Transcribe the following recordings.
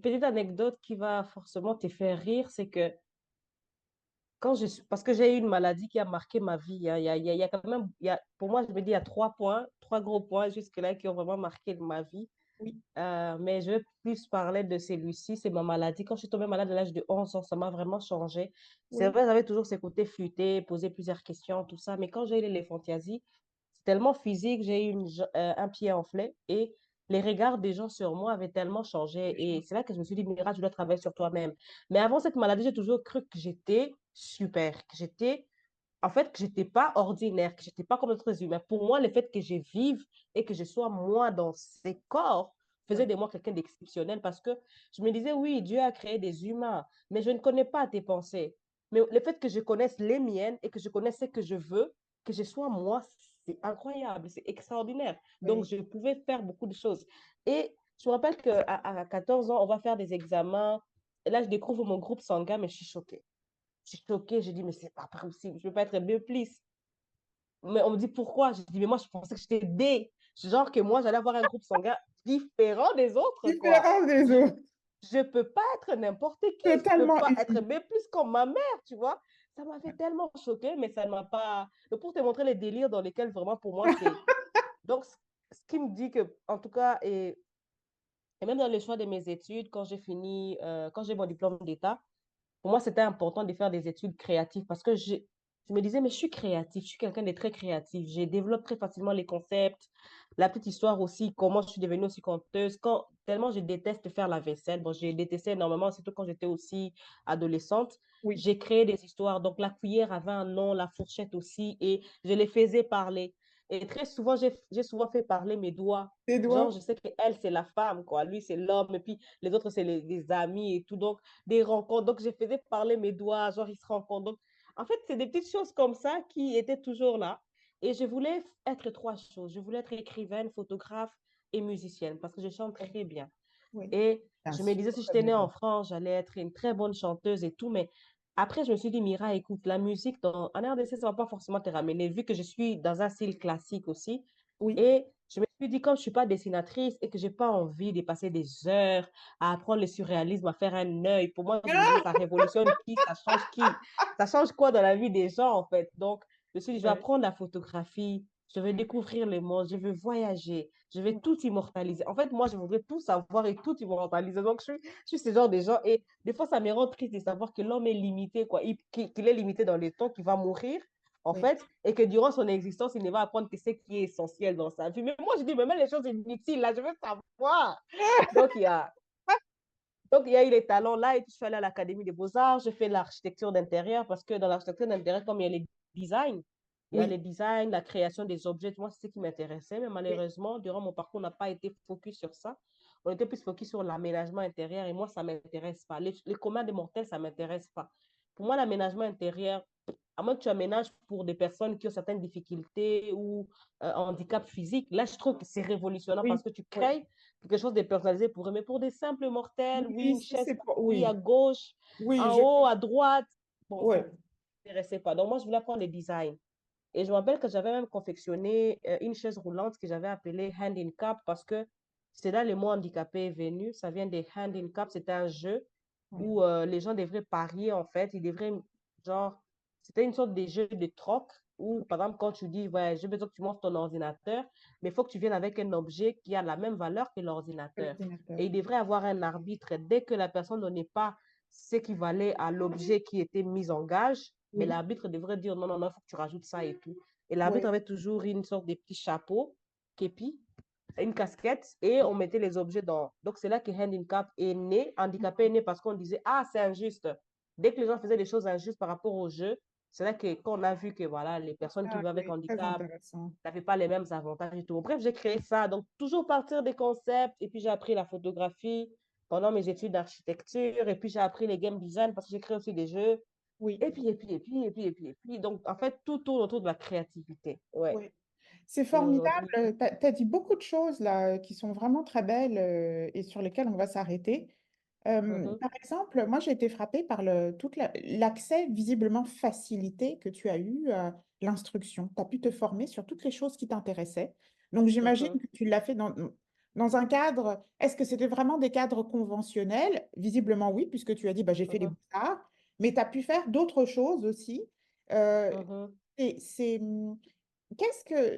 petite anecdote qui va forcément te faire rire, c'est que quand je suis, parce que j'ai eu une maladie qui a marqué ma vie, hein. Il y a quand même, pour moi, je me dis, il y a trois points, trois gros points jusque-là qui ont vraiment marqué ma vie. Oui, Mais je vais plus parler de celui-ci, c'est ma maladie. Quand je suis tombée malade à l'âge de 11 ans, ça m'a vraiment changé. C'est oui, vrai, j'avais toujours ces côtés futés, poser plusieurs questions, tout ça. Mais quand j'ai eu l'éléphantiasie, c'est tellement physique, j'ai eu un pied enflé et les regards des gens sur moi avaient tellement changé. Et c'est là que je me suis dit, Mira, tu dois travailler sur toi-même. Mais avant cette maladie, j'ai toujours cru que j'étais super, que j'étais en fait, que j'étais pas ordinaire, que j'étais pas comme d'autres humains. Pour moi, le fait que je vive et que je sois moi dans ces corps faisait oui, de moi quelqu'un d'exceptionnel parce que je me disais, oui, Dieu a créé des humains, mais je ne connais pas tes pensées. Mais le fait que je connaisse les miennes et que je connaisse ce que je veux, que je sois moi, c'est incroyable, c'est extraordinaire. Donc, oui. je pouvais faire beaucoup de choses. Et je me rappelle qu'à 14 ans, on va faire des examens. Et là, je découvre mon groupe sanguin, mais je suis choquée. Je suis choquée, je dis, mais c'est pas possible, je ne veux pas être B+. Mais on me dit pourquoi? Je dis, mais moi, je pensais que j'étais D. Genre que moi, j'allais avoir un groupe sanguin différent des autres, quoi. Différence des Je autres, je peux pas être n'importe qui. Je peux totalement pas être unique. B+, comme ma mère, tu vois. Ça m'avait tellement choquée, mais ça ne m'a pas... Donc, pour te montrer les délires dans lesquels, vraiment, pour moi, c'est... Donc, ce qui me dit que, en tout cas, et même dans le choix de mes études, quand j'ai fini, quand j'ai mon diplôme d'État, pour moi, c'était important de faire des études créatives parce que je me disais, mais je suis créatif, je suis quelqu'un de très créatif. Je développe très facilement les concepts, la petite histoire aussi, comment je suis devenue aussi conteuse. Tellement je déteste faire la vaisselle. Bon, j'ai détesté énormément, surtout quand j'étais aussi adolescente. Oui, J'ai créé des histoires. Donc, la cuillère avait un nom, la fourchette aussi, et je les faisais parler. Et très souvent, j'ai souvent fait parler mes doigts. tes Genre, doigts. je sais que elle, c'est la femme, quoi. Lui, c'est l'homme, et puis les autres, c'est les amis et tout. Donc, des rencontres. Donc, je faisais parler mes doigts, genre, ils se rencontrent. Donc, en fait, c'est des petites choses comme ça qui étaient toujours là. Et je voulais être trois choses. Je voulais être écrivaine, photographe et musicienne parce que je chante Oui, très bien. oui, Et bien je me sûr, disais, si comme j'étais les née en autres. France, j'allais être une très bonne chanteuse et tout. Mais après, je me suis dit, Mira, écoute, la musique en RDC, ça ne va pas forcément te ramener, vu que je suis dans un style classique aussi. Oui, Et je me suis dit, comme je ne suis pas dessinatrice et que je n'ai pas envie de passer des heures à apprendre le surréalisme, à faire un œil, pour moi, je me disais, ça révolutionne qui, ça change qui, ça change quoi dans la vie des gens, en fait. Donc, je me suis dit, je vais oui, apprendre la photographie, je vais découvrir le monde, je vais voyager, je vais oui, tout immortaliser. En fait, moi, je voudrais tout savoir et tout immortaliser. Donc, je suis ce genre de gens. Et des fois, ça me rend triste de savoir que l'homme est limité, quoi. Qu'il est limité dans le temps, qu'il va mourir, en oui. fait, et que durant son existence, il ne va apprendre que ce qui est essentiel dans sa vie. Mais moi, je dis, mais même les choses inutiles, là, je veux savoir. Donc, il y a, donc, il y a eu les talents là, et puis je suis allée à l'Académie des Beaux-Arts, je fais l'architecture d'intérieur, parce que dans l'architecture d'intérieur, comme il y a les designs, il y a Oui, les designs, la création des objets, moi, c'est ce qui m'intéressait, mais oui, malheureusement, durant mon parcours, on n'a pas été focus sur ça. On était plus focus sur l'aménagement intérieur, et moi, ça ne m'intéresse pas. Les communs des mortels, ça ne m'intéresse pas. Pour moi, l'aménagement intérieur, à moins que tu aménages pour des personnes qui ont certaines difficultés ou handicap physique, là, je trouve que c'est révolutionnaire parce oui, que tu oui. crées quelque chose de personnalisé pour eux. Mais pour des simples mortels, oui, Oui, une si chaise, c'est pas... oui, à Oui, gauche, oui, en je... haut, à droite, bon, ça Oui, ne m'intéressait pas. Donc, moi, je voulais apprendre les designs. Et je me rappelle que j'avais même confectionné une chaise roulante que j'avais appelée Hand in Cap parce que c'est là le mot handicapé est venu. Ça vient des Hand in Cap. C'était un jeu oui, où les gens devraient parier, en fait. Ils devraient, genre, c'était une sorte de jeu de troc où, par exemple, quand tu dis, ouais, j'ai besoin que tu montres ton ordinateur, mais il faut que tu viennes avec un objet qui a la même valeur que l'ordinateur. l'ordinateur. Et il devrait avoir un arbitre. Dès que la personne ne donnait pas ce qui valait à l'objet qui était mis en gage, mais Oui, l'arbitre devrait dire non, non, non, il faut que tu rajoutes ça et tout. Et l'arbitre oui, avait toujours une sorte de petit chapeau, képi, une casquette, et on mettait les objets dans. Donc, c'est là que Handicap est né. Handicapé est né parce qu'on disait, ah, c'est injuste. Dès que les gens faisaient des choses injustes par rapport au jeu, c'est là que, qu'on a vu que voilà, les personnes qui ah, vivent avec oui, très handicap intéressant. n'avaient pas les mêmes avantages et tout. Bref, j'ai créé ça. Donc, toujours partir des concepts. Et puis, j'ai appris la photographie pendant mes études d'architecture. Et puis, j'ai appris les game design parce que j'ai créé aussi des jeux. Oui, Et puis. Donc, en fait, tout tourne autour de la créativité. Ouais. oui. C'est Et formidable. aujourd'hui, Tu as dit beaucoup de choses là qui sont vraiment très belles et sur lesquelles on va s'arrêter. mhm, Par exemple, moi j'ai été frappée par l'accès visiblement facilité que tu as eu à l'instruction. Tu as pu te former sur toutes les choses qui t'intéressaient. Donc j'imagine mhm, que tu l'as fait dans un cadre, est-ce que c'était vraiment des cadres conventionnels? Visiblement oui, puisque tu as dit, bah, j'ai fait les Mhm, beaux-arts, mais tu as pu faire d'autres choses aussi. Euh, mhm, et c'est,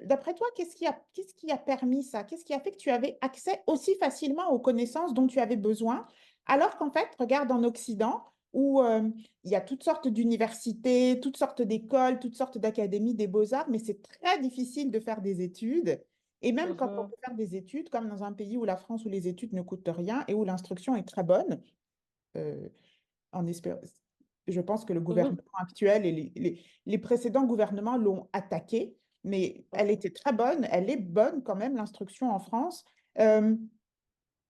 d'après toi, qu'est-ce qui a permis ça? Qu'est-ce qui a fait que tu avais accès aussi facilement aux connaissances dont tu avais besoin, alors qu'en fait, regarde en Occident, où il y a toutes sortes d'universités, toutes sortes d'écoles, toutes sortes d'académies des beaux-arts, mais c'est très difficile de faire des études. Et même quand on mhm, peut faire des études, comme dans un pays où la France, où les études ne coûtent rien et où l'instruction est très bonne, euh, en espérant. Je pense que le mhm, gouvernement actuel et les précédents gouvernements l'ont attaquée, mais elle mhm, était très bonne, elle est bonne quand même, l'instruction en France. Euh,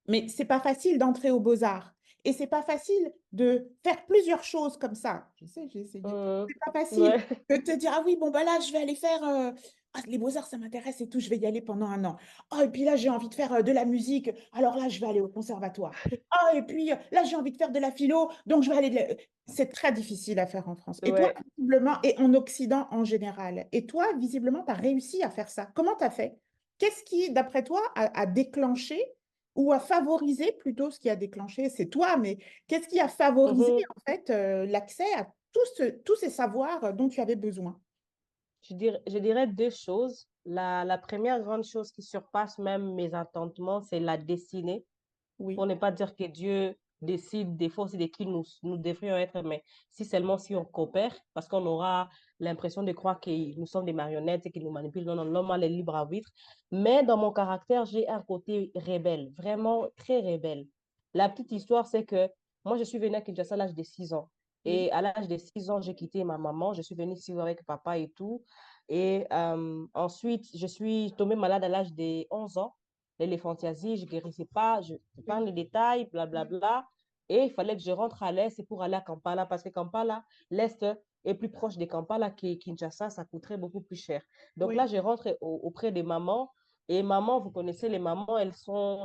mais c'est pas facile d'entrer aux Beaux-Arts. Et c'est pas facile de faire plusieurs choses comme ça. Je sais, j'ai essayé. mhm. C'est pas facile Ouais. de te dire, ah oui, bon, bah là, je vais aller faire. Ah, les Beaux-Arts, ça m'intéresse et tout, je vais y aller pendant un an. Ah, et puis là, j'ai envie de faire de la musique, alors là, je vais aller au conservatoire. Ah, et puis là, j'ai envie de faire de la philo, donc je vais aller. C'est très difficile à faire en France. Et toi, Ouais. visiblement, et en Occident en général. Et toi, visiblement, tu as réussi à faire ça. Comment tu as fait? Qu'est-ce qui, d'après toi, a déclenché ou à favoriser plutôt ce qui a déclenché, c'est toi, mais qu'est-ce qui a favorisé Mhm. en fait l'accès à tous ces savoirs dont tu avais besoin? Je dirais deux choses. La première grande chose qui surpasse même mes entendements, c'est la destinée. Pour Oui, ne pas dire que Dieu décide des fois aussi de qui nous devrions être, mais si seulement si on coopère, parce qu'on aura l'impression de croire que nous sommes des marionnettes et qu'ils nous manipulent. Non, non, l'homme a le libre arbitre. Mais dans mon caractère, j'ai un côté rebelle, vraiment très rebelle. La petite histoire, c'est que moi, je suis venue à Kinshasa à l'âge de 6 ans. oui, Et à l'âge de 6 ans, j'ai quitté ma maman. Je suis venue ici avec papa et tout. Et ensuite, je suis tombée malade à l'âge de 11 ans l'éléphantiasie, je ne guérissais pas, je oui, parle les détails, blablabla. Et il fallait que je rentre à l'est pour aller à Kampala, parce que Kampala, l'est est plus proche de Kampala que Kinshasa, ça coûterait beaucoup plus cher. Donc oui, là, je rentre auprès des mamans. Et maman, vous connaissez les mamans,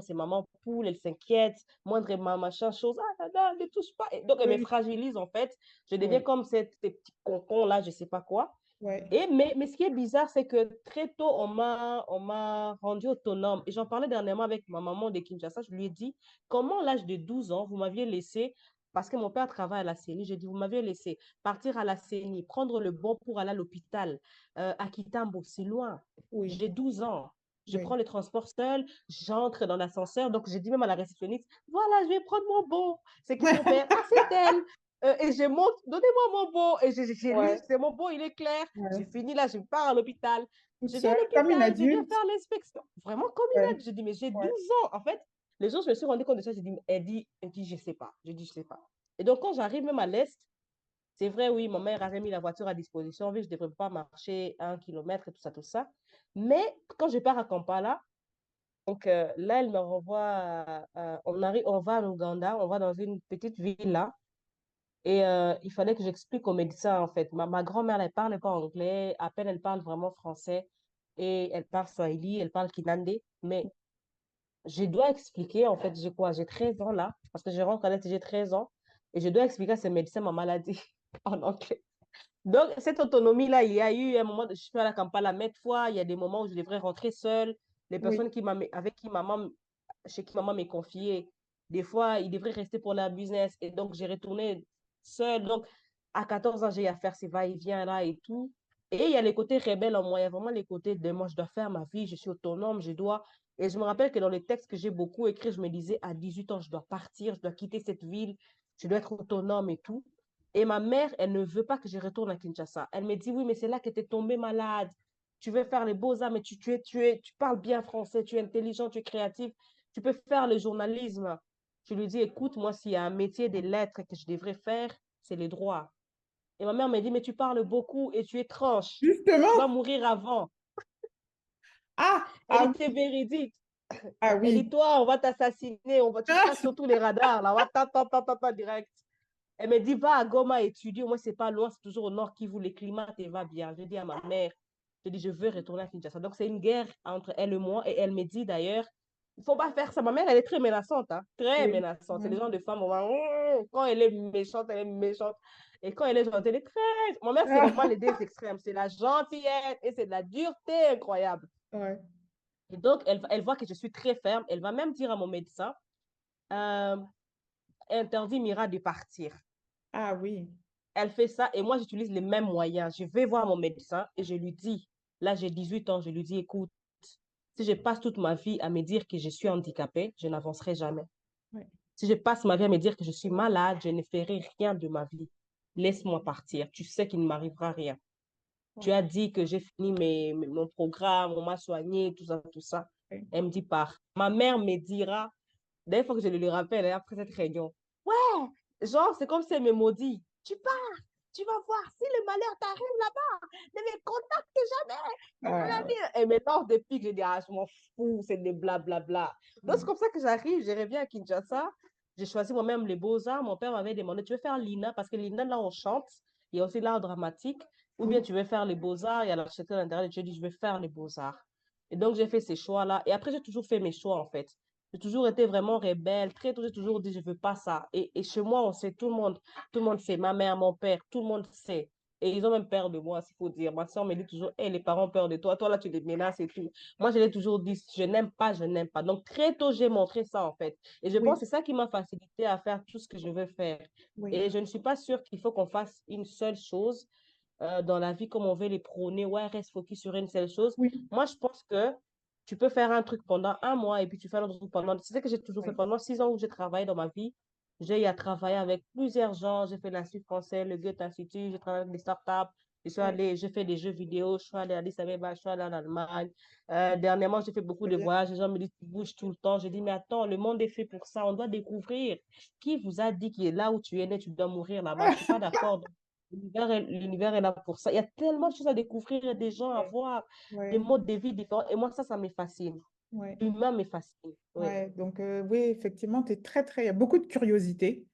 ces mamans poules, elles s'inquiètent, moindre machin, chose, ah, non, ne touche pas. Et donc, elles me oui, fragilisent, en fait. Je deviens oui, comme ces petits concons là, je ne sais pas quoi. oui, Mais ce qui est bizarre, c'est que très tôt, on m'a rendu autonome. Et j'en parlais dernièrement avec ma maman de Kinshasa. Je lui ai dit, comment à l'âge de 12 ans, vous m'aviez laissé, parce que mon père travaille à la CENI, j'ai dit, vous m'aviez laissé partir à la CENI, prendre le bon pour aller à l'hôpital, à Kitambo, c'est loin. oui, J'ai 12 ans. Je oui, prends le transport seul, j'entre dans l'ascenseur. Donc, j'ai dit même à la réceptionniste, voilà, je vais prendre mon bon. C'est qui ton père? Ah, c'est elle. Et je monte, donnez-moi mon bon. Et j'ai lu, ouais, c'est mon bon, il est clair. J'ai ouais. fini là, je pars à l'hôpital. Toute Je vais à seule, comme une l'hôpital, je viens adulte. faire l'inspection. Vraiment comme une Ouais, aide. Je dis, mais j'ai ouais, 12 ans. En fait, les jours, je me suis rendu compte de ça. J'ai dit, elle dit, je sais pas. Je dis, je sais pas. Et donc, quand j'arrive même à l'Est, c'est vrai, oui, ma mère avait mis la voiture à disposition. Oui, je ne devrais pas marcher 1 kilomètre et tout ça, tout ça. Mais quand je pars à Kampala, donc là, elle me renvoie, on va en Ouganda, on va dans une petite ville là. Et il fallait que j'explique aux médecins, en fait. Ma grand-mère, elle ne parle pas anglais, à peine elle parle vraiment français. Et elle parle swahili, elle parle kinande. Mais je dois expliquer, en fait, j'ai quoi? J'ai 13 ans là, parce que je rentre à l'âge, j'ai 13 ans. Et je dois expliquer à ces médecins ma maladie en anglais. Donc, cette autonomie-là, il y a eu un moment, je suis à la Kampala maintes fois, il y a des moments où je devrais rentrer seule. Les oui, personnes avec qui maman, chez qui maman m'est confiée, des fois, ils devraient rester pour leur business. Et donc, j'ai retourné seule. Donc, à 14 ans, j'ai à faire ces va-et-vient là et tout. Et il y a les côtés rebelles en moi. Il y a vraiment les côtés de moi, je dois faire ma vie, je suis autonome, je dois. Et je me rappelle que dans les textes que j'ai beaucoup écrits, je me disais, à 18 ans, je dois partir, je dois quitter cette ville, je dois être autonome et tout. Et ma mère, elle ne veut pas que je retourne à Kinshasa. Elle me dit, oui, mais c'est là que tu es tombée malade. Tu veux faire les beaux-arts, mais tu parles bien français, tu es intelligent, tu es créatif, tu peux faire le journalisme. Je lui dis, écoute, moi, s'il y a un métier des lettres que je devrais faire, c'est les droits. Et ma mère me dit, mais tu parles beaucoup et tu es tranche. Tu vas justement. mourir avant. Ah, Elle ah était véridique. ah Elle oui. dit, toi, on va t'assassiner, tu seras sur tous les radars, là, on va direct. Elle me dit, va à Goma étudier. Moi, c'est pas loin, c'est toujours au nord Kivu. Le climat te va bien. Je dis à ma mère, je dis, je veux retourner à Kinshasa. Donc, c'est une guerre entre elle et moi. Et elle me dit d'ailleurs, il faut pas faire ça. Ma mère, elle est très menaçante, hein, très Oui, menaçante. C'est ouais. les gens de femmes, on va, quand elle est méchante, elle est méchante. Et quand elle est gentille, elle est très. Ma mère, c'est vraiment les deux extrêmes. C'est la gentillesse et c'est de la dureté incroyable. Ouais. Et donc, elle voit que je suis très ferme. Elle va même dire à mon médecin, euh, interdit Mira de partir. Ah oui, Elle fait ça et moi, j'utilise les mêmes moyens. Je vais voir mon médecin et je lui dis, là, j'ai 18 ans, je lui dis, écoute, si je passe toute ma vie à me dire que je suis handicapée, je n'avancerai jamais. ouais, Si je passe ma vie à me dire que je suis malade, je ne ferai rien de ma vie. Laisse-moi partir. Tu sais qu'il ne m'arrivera rien. Tu ouais, as dit que j'ai fini mon programme, on m'a soigné, tout ça, tout ça. ouais. Elle me dit, pars. Ma mère me dira, des fois que je le rappelle, hein, après cette réunion, ouais, genre, c'est comme si elle me maudit. Tu pars, tu vas voir, si le malheur t'arrive là-bas, ne me contacte jamais. Ah, ouais. Et maintenant, depuis que je dis, ah, je m'en fous, c'est des blablabla. Donc, c'est Mm. comme ça que j'arrive, je reviens à Kinshasa. J'ai choisi moi-même les beaux-arts. Mon père m'avait demandé, tu veux faire l'INA? Parce que l'INA, là, on chante. Il y a aussi l'art dramatique. Ou bien Oui, tu veux faire les beaux-arts. Il y a l'architecture d'intérieur. J'ai dit, je vais faire les beaux-arts. Et donc, j'ai fait ces choix-là. Et après, j'ai toujours fait mes choix, en fait. J'ai toujours été vraiment rebelle. Très tôt, j'ai toujours dit, je ne veux pas ça. Et chez moi, on sait, tout le monde sait. Ma mère, mon père, tout le monde sait. Et ils ont même peur de moi, s'il faut dire. Ma soeur me dit toujours, hey, les parents ont peur de toi. Toi, là, tu les menaces et tout. Moi, je l'ai toujours dit, je n'aime pas, je n'aime pas. Donc, très tôt, j'ai montré ça, en fait. Et je pense oui, que c'est ça qui m'a facilité à faire tout ce que je veux faire. oui, Et je ne suis pas sûre qu'il faut qu'on fasse une seule chose dans la vie comme on veut les prôner. Ouais, reste focus sur une seule chose. oui, Moi, je pense que tu peux faire un truc pendant un mois et puis tu fais l'autre truc pendant. C'est ce que j'ai toujours fait oui, pendant 6 ans où j'ai travaillé dans ma vie. J'ai eu à travailler avec plusieurs gens. J'ai fait l'Institut français, le Goethe Institut, j'ai travaillé avec des startups. oui. J'ai fait des jeux vidéo, je suis allée à Addis Abeba, je suis allée en Allemagne. Dernièrement, j'ai fait beaucoup C'est de bien. voyages. Les gens me disent, tu bouges tout le temps. Je dis, mais attends, le monde est fait pour ça. On doit découvrir. Qui vous a dit qu'il est là où tu es né, tu dois mourir là-bas? Je ne suis pas d'accord. L'univers est là pour ça. Il y a tellement de choses à découvrir et des gens à Ouais, voir, des ouais, modes de vie différents. Et moi, ça me fascine. ouais, L'humain me fascine. Oui. ouais. Donc, oui, effectivement, tu es très, très. Il y a beaucoup de curiosité.